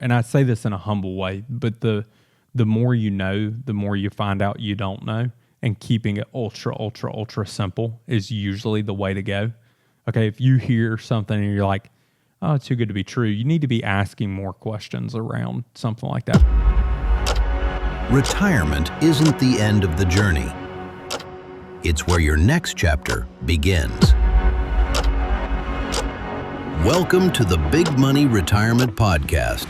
and I say this in a humble way, but the more you know, the more you find out you don't know, and keeping it ultra, ultra, ultra simple is usually the way to go. Okay, if you hear something and you're like, oh, it's too good to be true, you need to be asking more questions around something like that. Retirement isn't the end of the journey. It's where your next chapter begins. Welcome to the Big Money Retirement Podcast.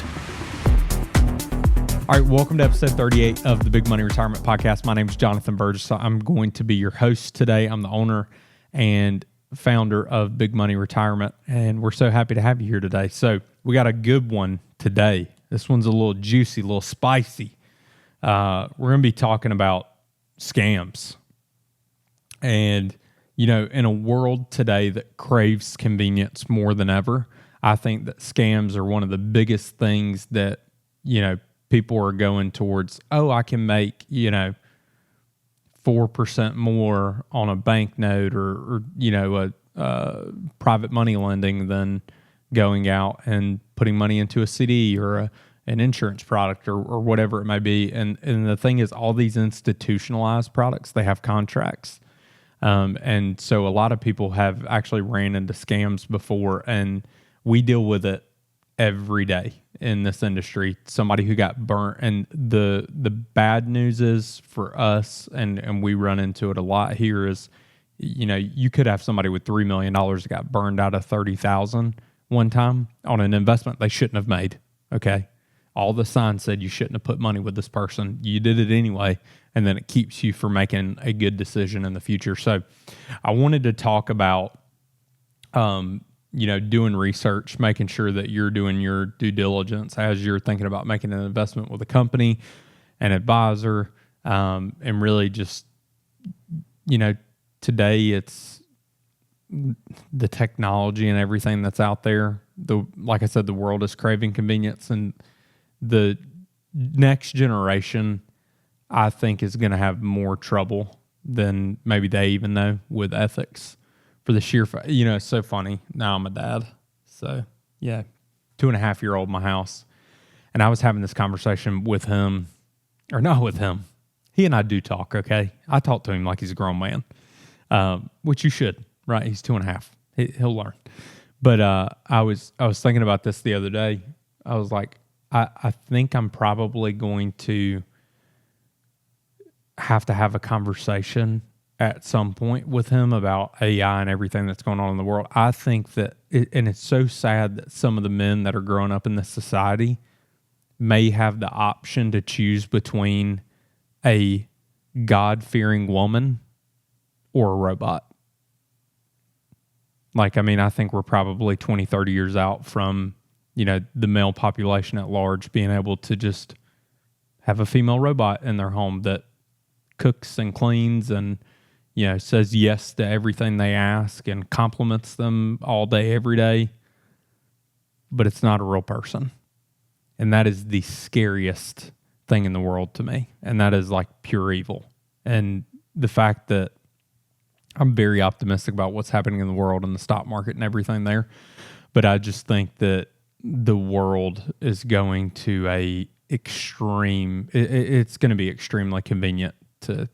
All right, welcome to episode 38 of the Big Money Retirement Podcast. My name is Johnathan Burgess. So I'm going to be your host today. I'm the owner and founder of Big Money Retirement, and we're so happy to have you here today. So we got a good one today. This one's a little juicy, a little spicy. We're going to be talking about scams. And, you know, in a world today that craves convenience more than ever, I think that scams are one of the biggest things that, you know, people are going towards. Oh, I can make, 4% more on a banknote or private money lending than going out and putting money into a CD or an insurance product or whatever it may be. And the thing is, all these institutionalized products, they have contracts. And so a lot of people have actually ran into scams before, and we deal with it every day in this industry. Somebody who got burnt, and the bad news is for us, and we run into it a lot here, is, you could have somebody with $3 million that got burned out of $30,000 one time on an investment they shouldn't have made. Okay. All the signs said you shouldn't have put money with this person. You did it anyway, and then it keeps you from making a good decision in the future. So I wanted to talk about, doing research, making sure that you're doing your due diligence as you're thinking about making an investment with a company, an advisor, and really just, today it's the technology and everything that's out there. Like I said, the world is craving convenience, and the next generation, I think, is going to have more trouble than maybe they even know with ethics for the sheer, it's so funny. Now I'm a dad. So yeah, 2.5-year-old in my house. And I was having this conversation with him, or not with him. He and I do talk. Okay. I talk to him like he's a grown man, which you should, right? He's 2.5. He'll learn. But, I was thinking about this the other day. I was like, I think I'm probably going to have a conversation at some point with him about AI and everything that's going on in the world. I think that, and it's so sad that some of the men that are growing up in this society may have the option to choose between a God-fearing woman or a robot. I think we're probably 20, 30 years out from, the male population at large being able to just have a female robot in their home that cooks and cleans and, says yes to everything they ask and compliments them all day, every day. But it's not a real person. And that is the scariest thing in the world to me. And that is like pure evil. And the fact that I'm very optimistic about what's happening in the world and the stock market and everything there. But I just think that the world is going to it's going to be extremely convenient to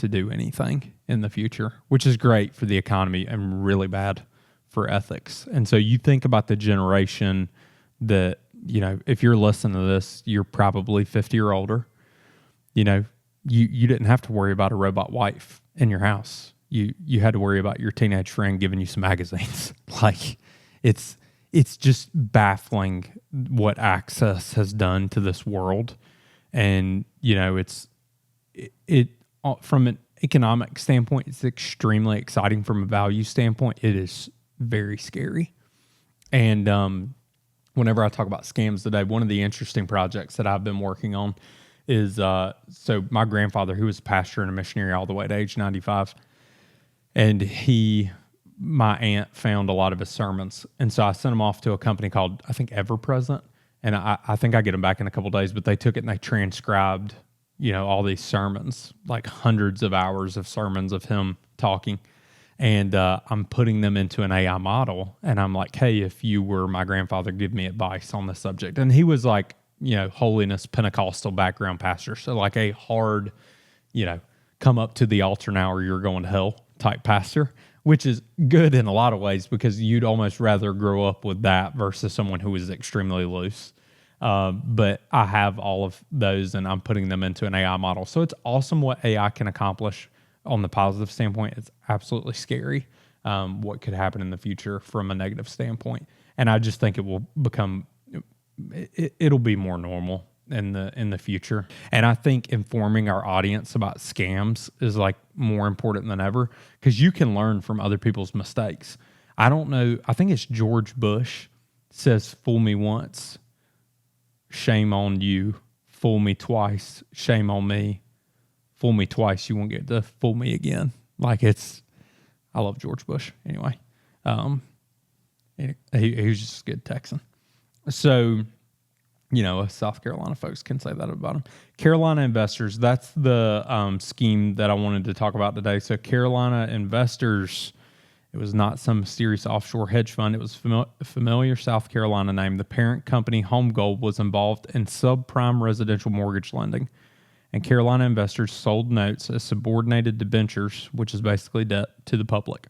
do anything in the future, which is great for the economy and really bad for ethics. And so you think about the generation that, if you're listening to this, you're probably 50 or older. You didn't have to worry about a robot wife in your house. You had to worry about your teenage friend giving you some magazines. It's just baffling what access has done to this world. And, it from an economic standpoint, it's extremely exciting. From a value standpoint, it is very scary. And whenever I talk about scams today, one of the interesting projects that I've been working on is, so my grandfather, who was a pastor and a missionary all the way to age 95, and my aunt found a lot of his sermons. And so I sent them off to a company called, I think, Ever Present. And I think I get them back in a couple of days, but they took it and they transcribed, all these sermons, like hundreds of hours of sermons of him talking. And I'm putting them into an AI model. And I'm like, hey, if you were my grandfather, give me advice on this subject. And he was like, holiness Pentecostal background pastor. So like a hard, come up to the altar now or you're going to hell type pastor, which is good in a lot of ways because you'd almost rather grow up with that versus someone who is extremely loose. But I have all of those and I'm putting them into an AI model. So it's awesome what AI can accomplish on the positive standpoint. It's absolutely scary what could happen in the future from a negative standpoint. And I just think it will become, it'll be more normal in the future. And I think informing our audience about scams is like more important than ever because you can learn from other people's mistakes. I don't know. I think it's George Bush says, "Fool me once, shame on you. Fool me twice, shame on me. Fool me twice, you won't get to fool me again." Like I love George Bush anyway. He was just a good Texan. So, us South Carolina folks can say that about him. Carolina Investors, that's the scheme that I wanted to talk about today. So Carolina Investors, it was not some mysterious offshore hedge fund. It was a familiar South Carolina name. The parent company, Home Gold, was involved in subprime residential mortgage lending. And Carolina Investors sold notes as subordinated debentures, which is basically debt, to the public.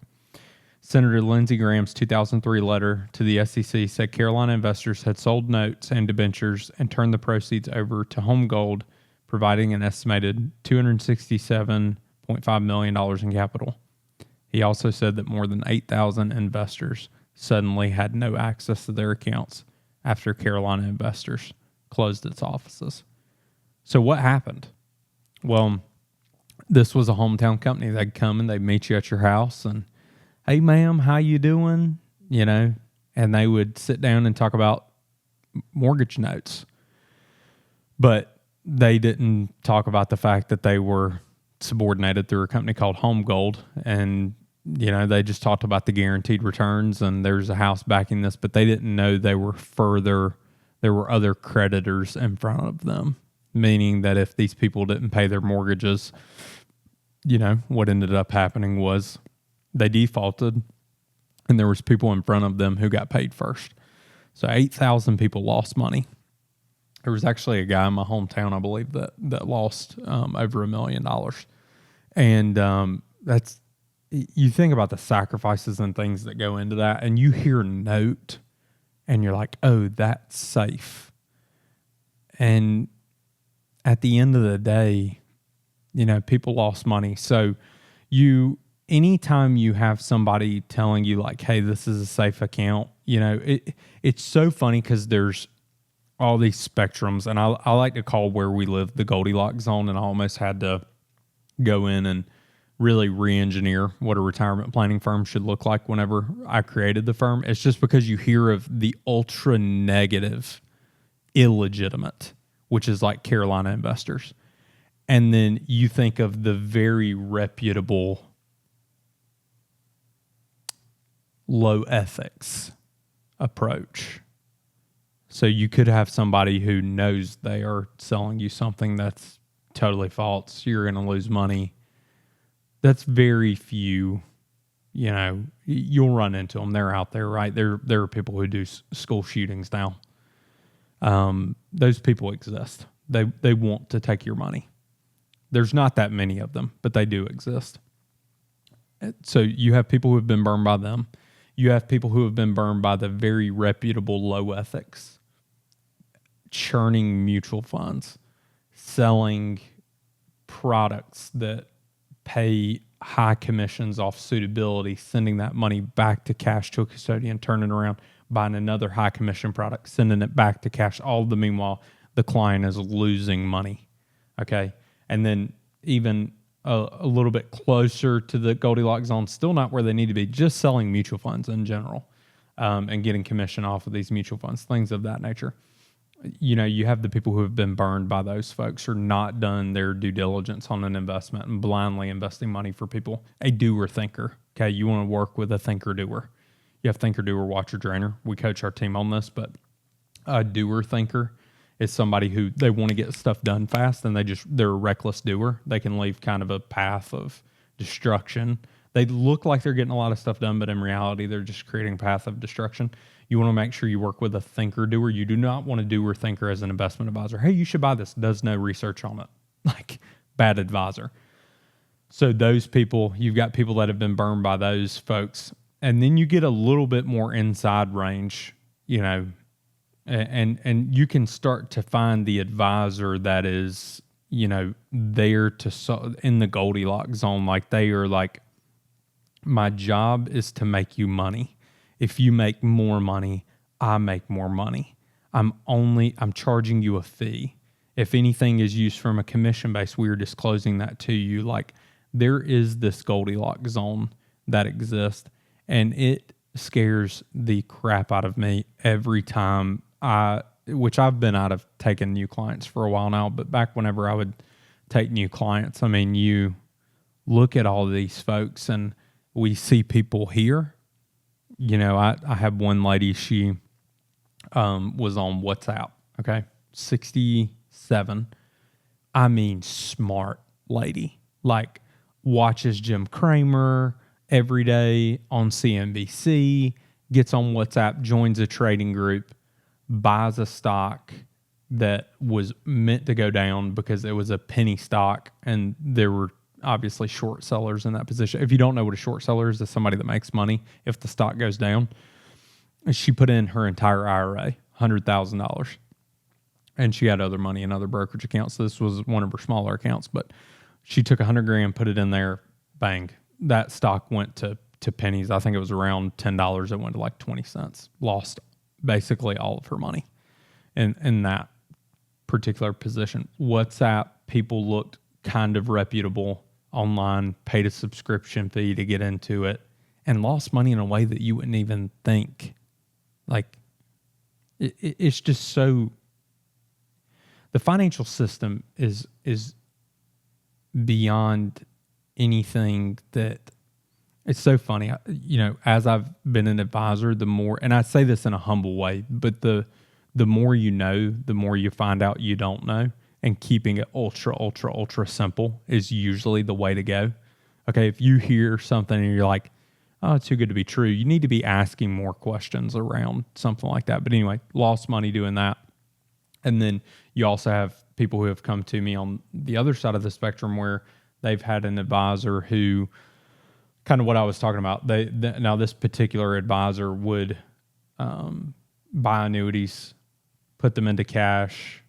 Senator Lindsey Graham's 2003 letter to the SEC said Carolina Investors had sold notes and debentures and turned the proceeds over to Home Gold, providing an estimated $267.5 million in capital. He also said that more than 8,000 investors suddenly had no access to their accounts after Carolina Investors closed its offices. So what happened? Well, this was a hometown company. They'd come and they'd meet you at your house and, "Hey, ma'am, how you doing?" And they would sit down and talk about mortgage notes. But they didn't talk about the fact that they were subordinated through a company called Home Gold. And, they just talked about the guaranteed returns and there's a house backing this, but they didn't know there were other creditors in front of them, meaning that if these people didn't pay their mortgages, what ended up happening was they defaulted and there was people in front of them who got paid first. So 8,000 people lost money. There was actually a guy in my hometown, I believe, that lost over $1 million. And that's, you think about the sacrifices and things that go into that, and you hear note and you're like, oh, that's safe. And at the end of the day, people lost money. So anytime you have somebody telling you like, hey, this is a safe account, it's so funny because there's all these spectrums, and I like to call where we live the Goldilocks zone, and I almost had to go in and really re-engineer what a retirement planning firm should look like whenever I created the firm. It's just because you hear of the ultra negative, illegitimate, which is like Carolina Investors. And then you think of the very reputable, low ethics approach. So you could have somebody who knows they are selling you something that's totally false. You're going to lose money. That's very few, you'll run into them. They're out there, right? There are people who do school shootings now. Those people exist. They want to take your money. There's not that many of them, but they do exist. So you have people who have been burned by them. You have people who have been burned by the very reputable low ethics, churning mutual funds, selling products that pay high commissions off suitability, sending that money back to cash to a custodian, turning around, buying another high commission product, sending it back to cash. All the meanwhile, the client is losing money. Okay. And then even a little bit closer to the Goldilocks zone, still not where they need to be, just selling mutual funds in general, and getting commission off of these mutual funds, things of that nature. You have the people who have been burned by those folks or not done their due diligence on an investment and blindly investing money for people. A doer thinker. Okay. You want to work with a thinker doer. You have thinker doer, watcher drainer. We coach our team on this, but a doer thinker is somebody who they want to get stuff done fast and they're a reckless doer. They can leave kind of a path of destruction. They look like they're getting a lot of stuff done, but in reality, they're just creating a path of destruction. You want to make sure you work with a thinker doer. You do not want a doer thinker as an investment advisor. Hey, you should buy this. Does no research on it. Like, bad advisor. So those people, you've got people that have been burned by those folks. And then you get a little bit more inside range, you know, and you can start to find the advisor that is, you know, there to in the Goldilocks zone. Like, they are like, my job is to make you money. If you make more money, I make more money. I'm charging you a fee. If anything is used from a commission base, we are disclosing that to you. Like, there is this Goldilocks zone that exists, and it scares the crap out of me every time which I've been out of taking new clients for a while now, but back whenever I would take new clients, I mean, you look at all these folks and we see people here. You know, I had one lady, she was on WhatsApp, okay, 67. I mean, smart lady, like watches Jim Cramer every day on CNBC, gets on WhatsApp, joins a trading group, buys a stock that was meant to go down because it was a penny stock and there were obviously short sellers in that position. If you don't know what a short seller is, it's somebody that makes money if the stock goes down. She put in her entire IRA, $100,000. And she had other money in other brokerage accounts. So this was one of her smaller accounts, but she took $100,000, put it in there, bang. That stock went to pennies. I think it was around $10. It went to like 20 cents. Lost basically all of her money in that particular position. WhatsApp, people looked kind of reputable online, paid a subscription fee to get into it, and lost money in a way that you wouldn't even think. Like, it's just so... The financial system is beyond anything that... It's so funny. You know, as I've been an advisor, the more... And I say this in a humble way, but the more you know, the more you find out you don't know. And keeping it ultra simple is usually the way to go. Okay, if you hear something and you're like, oh, it's too good to be true, you need to be asking more questions around something like that. But anyway, lost money doing that. And then you also have people who have come to me on the other side of the spectrum where they've had an advisor who, kind of what I was talking about, now this particular advisor would buy annuities, put them into cash,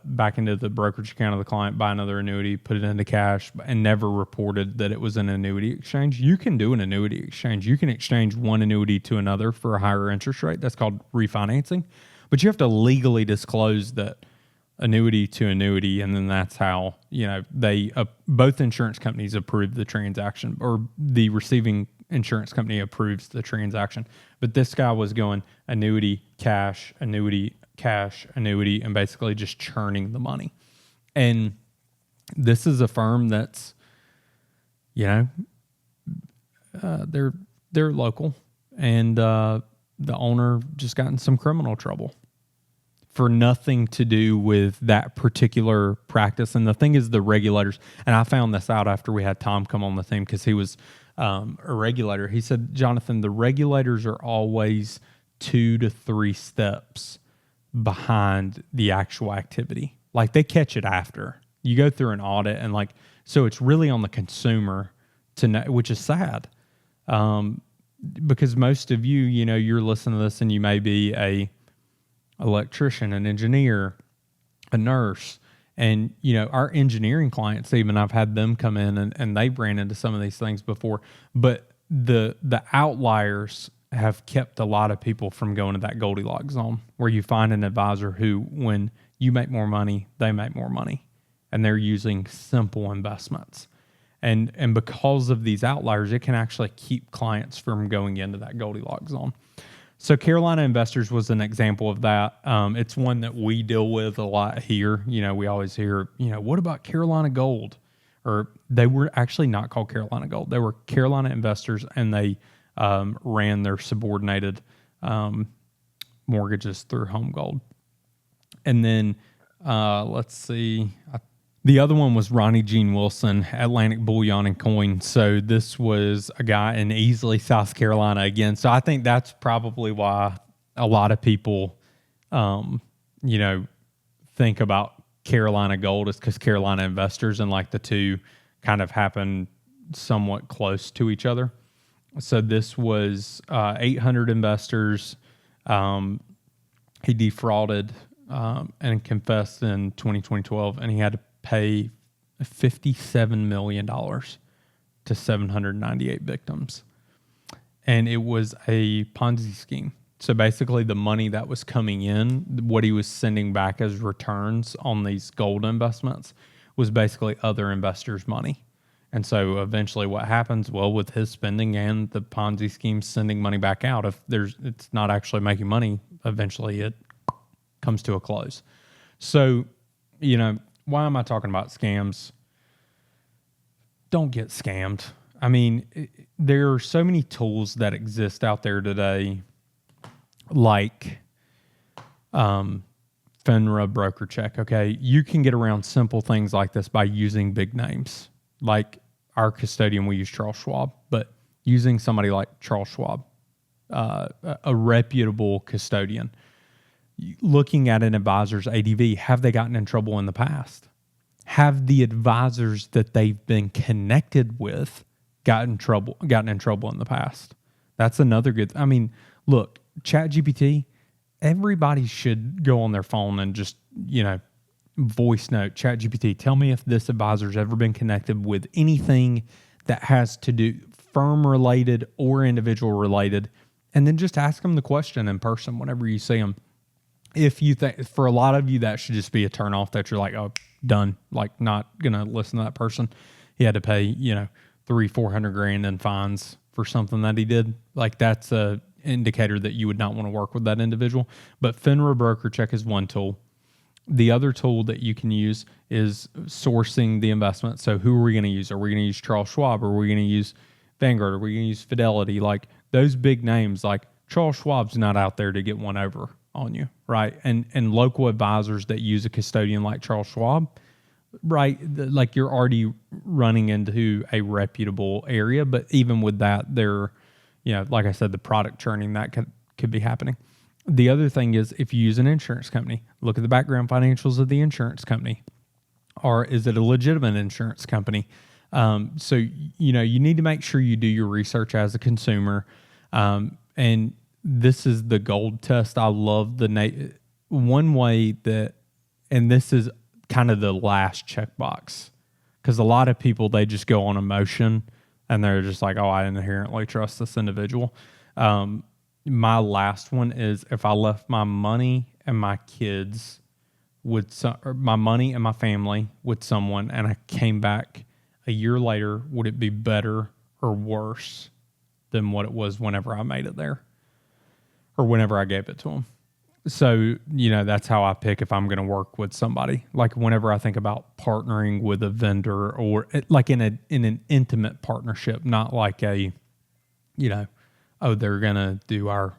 back into the brokerage account of the client, buy another annuity, put it into cash, and never reported that it was an annuity exchange. You can do an annuity exchange. You can exchange one annuity to another for a higher interest rate. That's called refinancing. But you have to legally disclose that annuity to annuity, and then that's how, you know, they both insurance companies approve the transaction, or the receiving insurance company approves the transaction. But this guy was going annuity, cash, annuity, cash, annuity, and basically just churning the money. And this is a firm that's, you know, they're local, and the owner just got in some criminal trouble for nothing to do with that particular practice. And the thing is, the regulators, and I found this out after we had Tom come on the thing because he was a regulator. He said, Johnathan, the regulators are always 2 to 3 steps behind the actual activity. Like, they catch it after. You go through an audit, and like, so it's really on the consumer to know, which is sad. Because most of you, you know, you're listening to this and you may be a electrician, an engineer, a nurse, and, you know, our engineering clients, even I've had them come in and they've ran into some of these things before, but the outliers have kept a lot of people from going to that Goldilocks zone where you find an advisor who, when you make more money, they make more money, and they're using simple investments. And because of these outliers, it can actually keep clients from going into that Goldilocks zone. So Carolina Investors was an example of that. It's one that we deal with a lot here. You know, we always hear, you know, what about Carolina Gold? Or they were actually not called Carolina Gold. They were Carolina Investors, and they ran their subordinated mortgages through Home Gold. And then let's see, The other one was Ronnie Gene Wilson, Atlantic Bullion and Coin. So this was a guy in Easley, South Carolina again. So I think that's probably why a lot of people, think about Carolina Gold is because Carolina Investors and like the two kind of happen somewhat close to each other. So this was 800 investors. He defrauded and confessed in 2012, and he had to pay $57 million to 798 victims. And it was a Ponzi scheme. So basically the money that was coming in, what he was sending back as returns on these gold investments was basically other investors' money. And so eventually what happens, well, with his spending and the Ponzi scheme sending money back out, if it's not actually making money, eventually it comes to a close. So, why am I talking about scams? Don't get scammed. I mean, there are so many tools that exist out there today, like FINRA broker check. Okay, you can get around simple things like this by using big names. Like our custodian, we use Charles Schwab, but using somebody like Charles Schwab, a reputable custodian, looking at an advisor's ADV, have they gotten in trouble in the past? Have the advisors that they've been connected with gotten in trouble in the past? That's another good. I mean, look, ChatGPT, everybody should go on their phone and just, voice note ChatGPT. Tell me if this advisor's ever been connected with anything that has to do firm related or individual related, and then just ask them the question in person whenever you see them. If you think, for a lot of you, that should just be a turnoff that you're like, oh, done. Like, not going to listen to that person. He had to pay, $300,000-$400,000 in fines for something that he did. Like, that's a indicator that you would not want to work with that individual. But FINRA broker check is one tool. The other tool that you can use is sourcing the investment. So who are we going to use? Are we going to use Charles Schwab? Or are we going to use Vanguard? Are we going to use Fidelity? Like those big names, like Charles Schwab's not out there to get one over on you, right? And local advisors that use a custodian like Charles Schwab, right? Like you're already running into a reputable area, but even with that, they're, like I said, the product churning that could be happening. The other thing is if you use an insurance company, look at the background financials of the insurance company, or is it a legitimate insurance company? So, you need to make sure you do your research as a consumer, and this is the gold test. I love one way that, and this is kind of the last checkbox, because a lot of people, they just go on emotion and they're just like, oh, I inherently trust this individual. My last one is if I left my money and my kids or my money and my family with someone and I came back a year later, would it be better or worse than what it was whenever I made it there? Or whenever I gave it to them. So, that's how I pick if I'm going to work with somebody. Like whenever I think about partnering with a vendor, or like in an intimate partnership, not like a, they're going to do our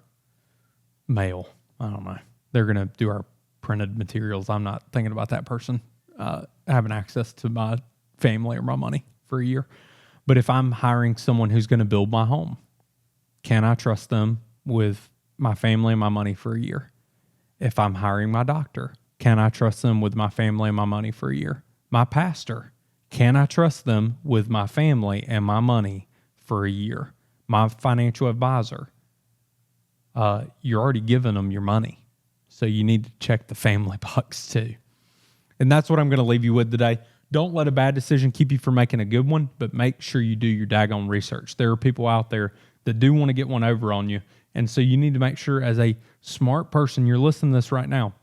mail. I don't know. They're going to do our printed materials. I'm not thinking about that person having access to my family or my money for a year. But if I'm hiring someone who's going to build my home, can I trust them with my family and my money for a year? If I'm hiring my doctor, can I trust them with my family and my money for a year? My pastor, can I trust them with my family and my money for a year? My financial advisor, you're already giving them your money. So you need to check the family box too. And that's what I'm going to leave you with today. Don't let a bad decision keep you from making a good one, but make sure you do your daggone research. There are people out there that do want to get one over on you. And so you need to make sure, as a smart person, you're listening to this right now.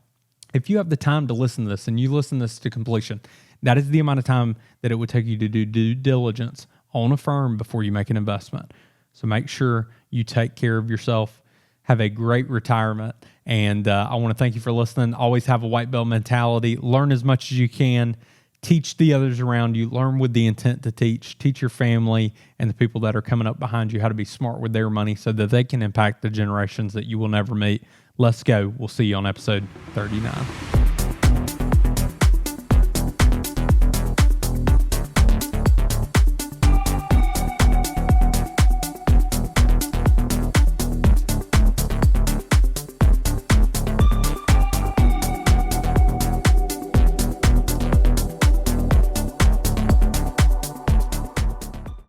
If you have the time to listen to this and you listen to this to completion, that is the amount of time that it would take you to do due diligence on a firm before you make an investment. So make sure you take care of yourself. Have a great retirement. And I want to thank you for listening. Always have a white belt mentality. Learn as much as you can. Teach the others around you. Learn with the intent to teach. Teach your family and the people that are coming up behind you how to be smart with their money so that they can impact the generations that you will never meet. Let's go. We'll see you on episode 39.